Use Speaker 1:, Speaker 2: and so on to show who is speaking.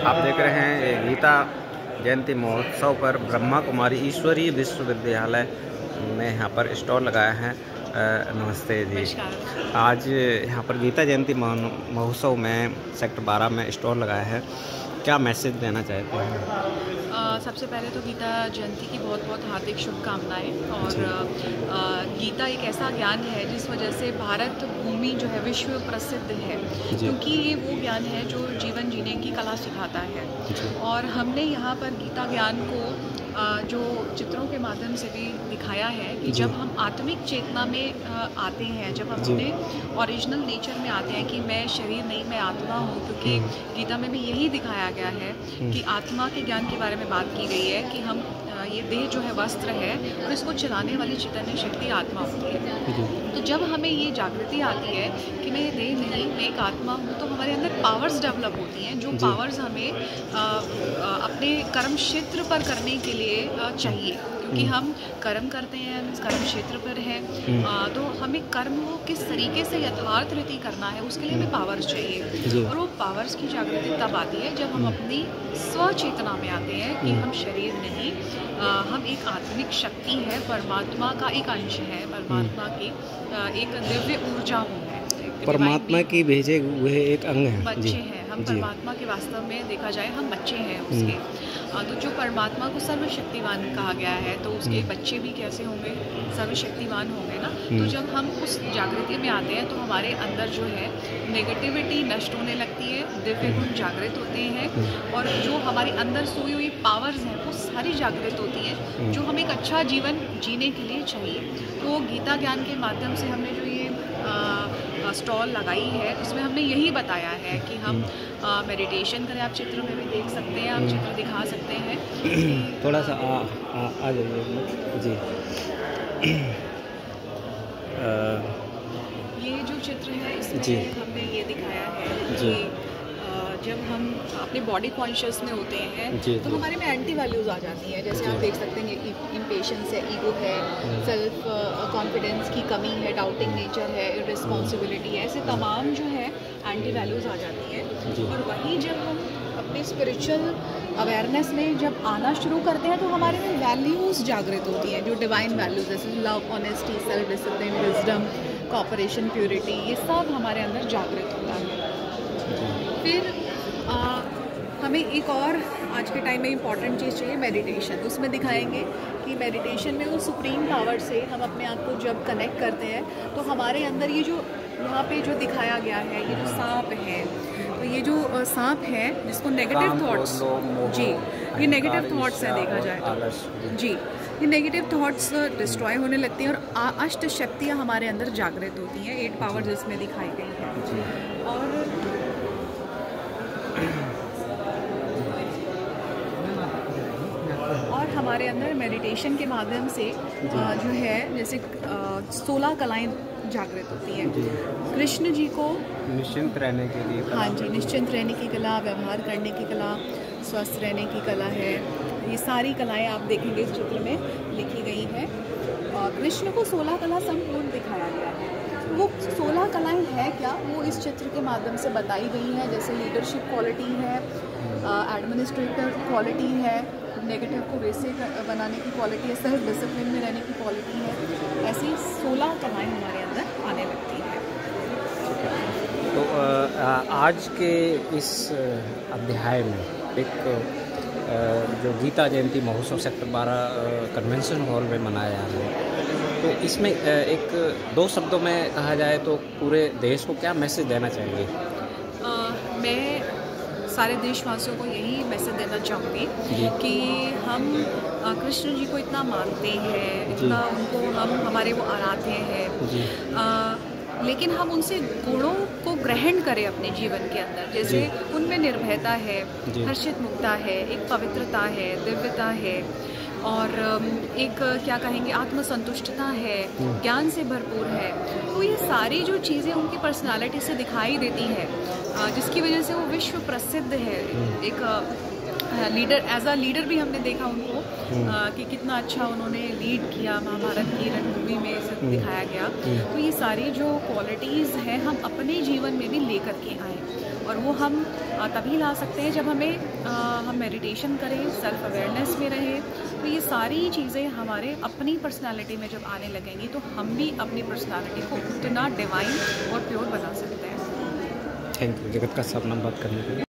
Speaker 1: आप देख रहे हैं ये गीता जयंती महोत्सव पर ब्रह्मा कुमारी ईश्वरीय विश्वविद्यालय में यहाँ पर स्टॉल लगाया है। नमस्ते जी। आज यहाँ पर गीता जयंती महोत्सव में सेक्टर 12 में स्टॉल लगाया है, क्या मैसेज देना चाहते हैं?
Speaker 2: सबसे पहले तो गीता जयंती की बहुत बहुत हार्दिक शुभकामनाएं। और गीता एक ऐसा ज्ञान है जिस वजह से भारत भूमि जो है विश्व प्रसिद्ध है, क्योंकि ये वो ज्ञान है जो जीवन जीने की कला सिखाता है। और हमने यहाँ पर गीता ज्ञान को जो चित्रों के माध्यम से भी दिखाया है कि जब हम आत्मिक चेतना में आते हैं, जब हम अपने ओरिजिनल नेचर में आते हैं कि मैं शरीर नहीं, मैं आत्मा हूँ, क्योंकि गीता में भी यही दिखाया गया है कि आत्मा के ज्ञान के बारे में बात की गई है कि हम ये देह जो है वस्त्र है और इसको चलाने वाली चैतन्य शक्ति आत्मा होती है। तो जब हमें ये जागृति आती है कि मैं ये देह नहीं, मैं एक आत्मा हूँ, तो हमारे अंदर पावर्स डेवलप होती हैं, जो पावर्स हमें अपने कर्म क्षेत्र पर करने के लिए चाहिए, क्योंकि हम कर्म करते हैं, हम कर्म क्षेत्र पर हैं, तो हमें कर्म को किस तरीके से यथार्थ रीति करना है उसके लिए हमें पावर्स चाहिए। और वो पावर्स की जागृति तब आती है जब हम अपनी स्वचेतना में आते हैं कि हम शरीर नहीं, हम एक आत्मिक शक्ति है, परमात्मा का एक अंश है, परमात्मा की एक दिव्य ऊर्जा है,
Speaker 1: परमात्मा की भेजे हुए एक अंग हैं,
Speaker 2: बच्चे हैं हम परमात्मा के। वास्तव में देखा जाए हम बच्चे हैं उसके। तो जो परमात्मा को सर्वशक्तिवान कहा गया है, तो उसके बच्चे भी कैसे होंगे, सर्वशक्तिवान होंगे ना। तो जब हम उस जागृति में आते हैं तो हमारे अंदर जो है नेगेटिविटी नष्ट होने लगती है, दिव्य गुण जागृत होते हैं, और जो हमारे अंदर सोई हुई पावर्स हैं वो सारी जागृत होती हैं, जो हमें एक अच्छा जीवन जीने के लिए चाहिए। तो गीता ज्ञान के माध्यम से हमने जो ये स्टॉल लगाई है, उसमें हमने यही बताया है कि हम मेडिटेशन करें। आप चित्र में भी देख सकते हैं, आप चित्र दिखा सकते हैं।
Speaker 1: थोड़ा सा आ जाइए जी।
Speaker 2: ये जो चित्र है इसमें हमने ये दिखाया है कि जब हम अपने बॉडी कॉन्शियस में होते हैं तो हमारे में एंटी वैल्यूज़ आ जाती हैं। जैसे आप देख सकते हैं ये इम्पेशेंस है, ईगो है, सेल्फ कॉन्फिडेंस की कमी है, डाउटिंग नेचर है, इररिस्पॉन्सिबिलिटी है, ऐसे तमाम जो है एंटी वैल्यूज़ आ जाती हैं। और वहीं जब हम अपने स्पिरिचुअल अवेयरनेस में जब आना शुरू करते हैं तो हमारे में वैल्यूज़ जागृत होती हैं, जो डिवाइन वैल्यूज़ जैसे love, honesty, self discipline, wisdom, cooperation, purity, ये सब हमारे अंदर जागृत होता है। फिर हमें एक और आज के टाइम में इम्पॉर्टेंट चीज़ चाहिए, मेडिटेशन। उसमें दिखाएंगे कि मेडिटेशन में वो सुप्रीम पावर से हम अपने आप को जब कनेक्ट करते हैं तो हमारे अंदर ये जो यहाँ पे जो दिखाया गया है, ये जो सांप है, तो ये जो सांप है जिसको नेगेटिव थॉट्स, जी ये नेगेटिव थॉट्स हैं देखा जाए तो, जी ये नेगेटिव थॉट्स डिस्ट्रॉय होने लगती हैं और अष्ट शक्तियाँ हमारे अंदर जागृत होती हैं, 8 पावर जिसमें दिखाई गई है। और हमारे अंदर मेडिटेशन के माध्यम से जो है जैसे 16 कलाएं जागृत होती हैं। कृष्ण जी को
Speaker 1: निश्चिंत रहने के लिए,
Speaker 2: हाँ जी, निश्चिंत रहने की कला, व्यवहार करने की कला, स्वस्थ रहने की कला है, ये सारी कलाएं आप देखेंगे इस चित्र में लिखी गई हैं। और कृष्ण को 16 कला संपूर्ण दिखाया गया है। वो 16 कलाएं हैं क्या, वो इस चित्र के माध्यम से बताई गई हैं। जैसे लीडरशिप क्वालिटी है, एडमिनिस्ट्रेटर क्वालिटी है, नेगेटिव को वैसे बनाने की क्वालिटी है, सेल्फ डिसिप्लिन में रहने की क्वालिटी है। ऐसी 16 कलाएं हमारे अंदर आने लगती हैं।
Speaker 1: तो आज के इस अध्याय में एक जो गीता जयंती महोत्सव सेक्टर 12 कन्वेंशन हॉल में मनाया जा रहा है, तो इसमें एक 2 शब्दों में कहा जाए तो पूरे देश को क्या मैसेज देना चाहेंगे?
Speaker 2: मैं सारे देशवासियों को यही मैसेज देना चाहूँगी कि हम कृष्ण जी को इतना मानते हैं, इतना उनको हम हमारे वो आराध्य हैं, लेकिन हम उनसे गुणों को ग्रहण करें अपने जीवन के अंदर। जैसे उनमें निर्भयता है, हर्षित मुक्ता है, एक पवित्रता है, दिव्यता है, और एक क्या कहेंगे आत्मसंतुष्टता है, ज्ञान से भरपूर है। तो ये सारी जो चीज़ें उनकी पर्सनालिटी से दिखाई देती है, जिसकी वजह से वो विश्व प्रसिद्ध है। एक लीडर, एज अ लीडर भी हमने देखा उनको कि कितना अच्छा उन्होंने लीड किया, महाभारत की रणभूमि में सब दिखाया गया। तो ये सारी जो क्वालिटीज़ हैं हम अपने जीवन में भी लेकर के आए और वो हम तभी ला सकते हैं जब हम मेडिटेशन करें, सेल्फ अवेयरनेस में रहें। तो ये सारी चीज़ें हमारे अपनी पर्सनालिटी में जब आने लगेंगी तो हम भी अपनी पर्सनालिटी को उतना डिवाइन और प्योर बना सकते हैं।
Speaker 1: थैंक यू जगत का सब नाम बात करने के लिए।